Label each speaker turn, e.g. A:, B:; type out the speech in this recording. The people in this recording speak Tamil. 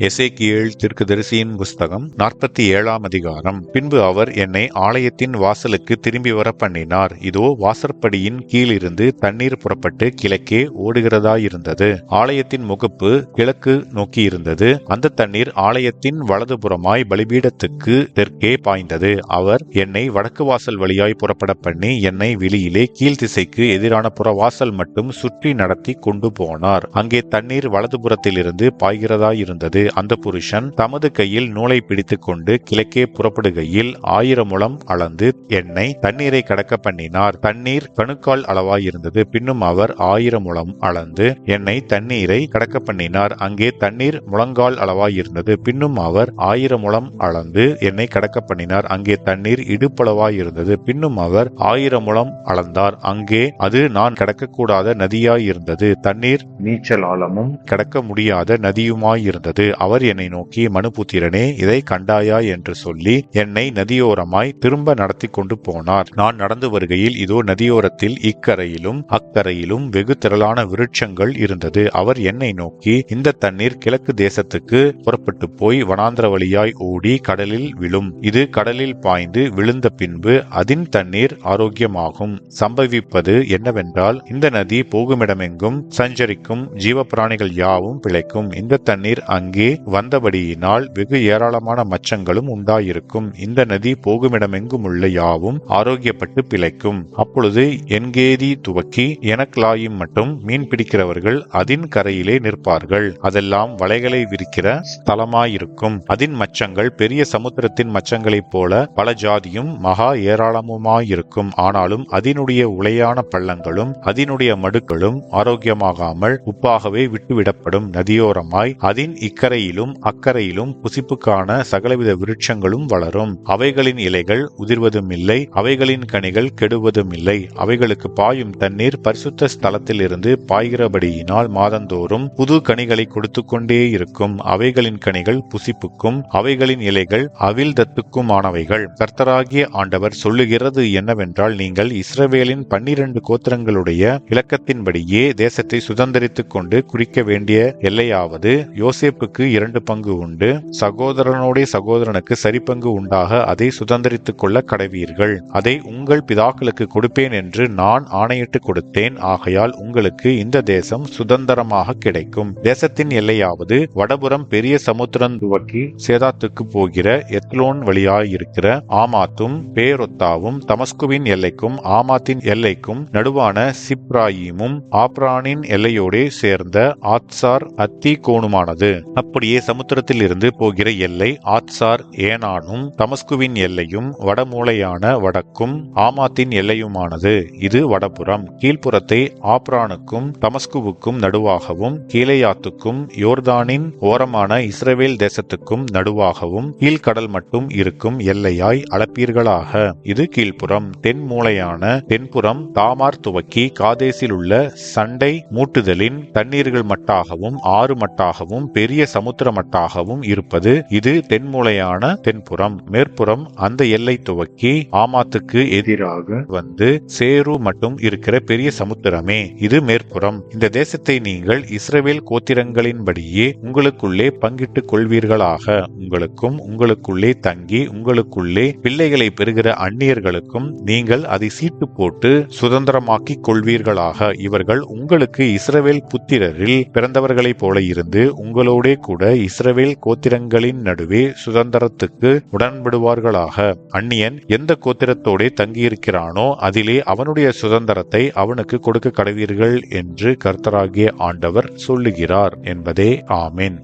A: எசேக்கியேல் தீர்க்கதரிசியின் புஸ்தகம் 47ஆம் அதிகாரம். பின்பு அவர் என்னை ஆலயத்தின் வாசலுக்கு திரும்பி வர பண்ணினார். இதோ, வாசற்படியின் கீழிருந்து தண்ணீர் புறப்பட்டு கிழக்கே ஓடுகிறதாயிருந்தது. ஆலயத்தின் முகப்பு கிழக்கு நோக்கி இருந்தது. அந்த தண்ணீர் ஆலயத்தின் வலதுபுறமாய் பலிபீடத்துக்கு தெற்கே பாய்ந்தது. அவர் என்னை வடக்கு வாசல் வழியாய் புறப்பட பண்ணி என்னை வெளியிலே கீழ்த்திசைக்கு எதிரான புறவாசல் மட்டும் சுற்றி நடத்தி கொண்டு போனார். அங்கே தண்ணீர் வலதுபுறத்திலிருந்து பாய்கிறதாயிருந்தது. அந்த புருஷன் தமது கையில் நூலை பிடித்துக் கொண்டு கிழக்கே புறப்படுகையில் 1000 முழம் அளந்து என்னை தண்ணீரை கடக்க பண்ணினார். தண்ணீர் கணுக்கால் அளவாயிருந்தது. பின்னும் அவர் 1000 முழம் அளந்து என்னை தண்ணீரை கடக்க பண்ணினார். அங்கே தண்ணீர் முழங்கால் அளவாயிருந்தது. பின்னும் அவர் 1000 முழம் அளந்து என்னை கடக்க பண்ணினார். அங்கே தண்ணீர் இடுப்பளவாயிருந்தது. பின்னும் அவர் 1000 முழம் அளந்தார். அங்கே அது நான் கடக்கக்கூடாத நதியாயிருந்தது. தண்ணீர் நீச்சல் ஆழமும் கடக்க முடியாத நதியுமாயிருந்தது. அவர் என்னை நோக்கி, மனுபுத்திரனே, இதை கண்டாயா என்று சொல்லி என்னை நதியோரமாய் திரும்ப நடத்தி கொண்டு போனார். நான் நடந்து வருகையில் இதோ, நதியோரத்தில் இக்கரையிலும் அக்கரையிலும் வெகு திரளான விருட்சங்கள் இருந்தது. அவர் என்னை நோக்கி, இந்த தண்ணீர் கிழக்கு தேசத்துக்கு புறப்பட்டு போய் வனாந்திர வழியாய் ஓடி கடலில் விழும். இது கடலில் பாய்ந்து விழுந்த பின்பு அதின் தண்ணீர் ஆரோக்கியமாகும். சம்பவிப்பது என்னவென்றால், இந்த நதி போகுமிடமெங்கும் சஞ்சரிக்கும் ஜீவப்பிராணிகள் யாவும் பிழைக்கும். இந்த தண்ணீர் அங்கே வந்தபடியினால் வெகு ஏராளமான மச்சங்களும் உண்டாயிருக்கும். இந்த நதி போகுமிடமெங்கும் உள்ள யாவும் ஆரோக்கியப்பட்டு பிழைக்கும். அப்பொழுது என்கேதி துவக்கி எனக்லாயும் மட்டும் மீன் பிடிக்கிறவர்கள் அதின் கரையிலே நிற்பார்கள். அதெல்லாம் வலைகளை விரிக்கிற ஸ்தலமாயிருக்கும். அதின் மச்சங்கள் பெரிய சமுத்திரத்தின் மச்சங்களைப் போல பல ஜாதியும் மகா ஏராளமுமாயிருக்கும். ஆனாலும் அதனுடைய உளையான பள்ளங்களும் அதனுடைய மடுக்களும் ஆரோக்கியமாகாமல் உப்பாகவே விட்டுவிடப்படும். நதியோரமாய் அதின் இக்கரையிலும் அக்கரையிலும் புசிப்புக்கான சகலவித விருட்சங்களும் வளரும். அவைகளின் இலைகள் உதிர்வதும் இல்லை, அவைகளின் கனிகள் கெடுவதும் இல்லை. அவைகளுக்கு பாயும் தண்ணீர் பரிசுத்த ஸ்தலத்தில் இருந்து பாய்கிறபடியினால் மாதந்தோறும் புது கனிகளை கொடுத்து கொண்டே இருக்கும். அவைகளின் கனிகள் புசிப்புக்கும் அவைகளின் இலைகள் அவிழ்தத்துக்குமானவைகள். கர்த்தராகிய ஆண்டவர் சொல்லுகிறது என்னவென்றால், நீங்கள் இஸ்ரவேலின் 12 கோத்திரங்களுடைய இலக்கத்தின்படியே தேசத்தை சுதந்தரித்துக் கொண்டு குறிக்க வேண்டிய எல்லையாவது, யோசேப்புக்கு 2 பங்கு உண்டு, சகோதரனோட சகோதரனுக்கு சரிபங்கு உண்டாக அதை சுதந்தரித்துக் கொள்ள கடவீர்கள். அதை உங்கள் பிதாக்களுக்கு கொடுப்பேன் என்று நான் ஆணையிட்டு கொடுத்தேன். ஆகையால் உங்களுக்கு இந்த தேசம் சுதந்திரமாக கிடைக்கும். தேசத்தின் எல்லையாவது, வடபுறம் பெரிய சமுத்திரம் துவக்கி சேதாத்துக்கு போகிற எத்லோன் வழியாயிருக்கிற ஆமாத்தும் பேரொத்தாவும், தமஸ்குவின் எல்லைக்கும் ஆமாத்தின் எல்லைக்கும் நடுவான சிப்ராயிமும், ஆப்ரானின் எல்லையோடே சேர்ந்த ஆத்சார் அத்தி கோணுமானது. அப்படியே சமுத்திரத்தில் இருந்து போகிற எல்லை ஆத்சார் ஏனானும், தமஸ்குவின் எல்லையும் வடமூலையான வடக்கும் ஆமாத்தின் எல்லையுமானது. இது வடபுறம். கீழ்ப்புறத்தை ஆப்ரானுக்கும் தமஸ்குவுக்கும் நடுவாகவும், கீலேயாத்துக்கும் யோர்தானின் ஓரமான இஸ்ரவேல் தேசத்துக்கும் நடுவாகவும் கீழ்கடல் மட்டும் இருக்கும் எல்லையாய் அளப்பீர்களாக. இது கீழ்ப்புறம். தென் மூலையான தென்புறம் தாமார் துவக்கி காதேசில் உள்ள சண்டை மூட்டுதலின் தண்ணீர்கள் மட்டாகவும் ஆறு மட்டாகவும் பெரிய சமுத்திர மட்டாகவும் இருப்பது. இது தென்மூலையான தென்புறம். மேற்புறம் அந்த எல்லை துவக்கி ஆமாத்துக்கு எதிராக வந்து சேரு மட்டும் இருக்கிற பெரிய சமுத்திரமே. இது மேற்புறம். இந்த தேசத்தை நீங்கள் இஸ்ரவேல் கோத்திரங்களின்படியே உங்களுக்குள்ளே பங்கிட்டுக் கொள்வீர்களாக. உங்களுக்கும் உங்களுக்குள்ளே தங்கி உங்களுக்குள்ளே பிள்ளைகளை பெறுகிற அந்நியர்களுக்கும் நீங்கள் அதை சீட்டு போட்டு சுதந்திரமாக்கிக் கொள்வீர்களாக. இவர்கள் உங்களுக்கு இஸ்ரவேல் புத்திரரில் பிறந்தவர்களைப் போல இருந்து உங்களோடே கூட இஸ்ரவேல் கோத்திரங்களின் நடுவே சுதந்திரத்துக்கு உடன்படுவார்களாக. அந்நியன் எந்த கோத்திரத்தோடே தங்கியிருக்கிறானோ அதிலே அவனுடைய சுதந்திரத்தை அவனுக்கு கொடுக்க கடவீர்கள் என்று கர்த்தராகிய ஆண்டவர் சொல்லுகிறார் என்பதே. ஆமென்.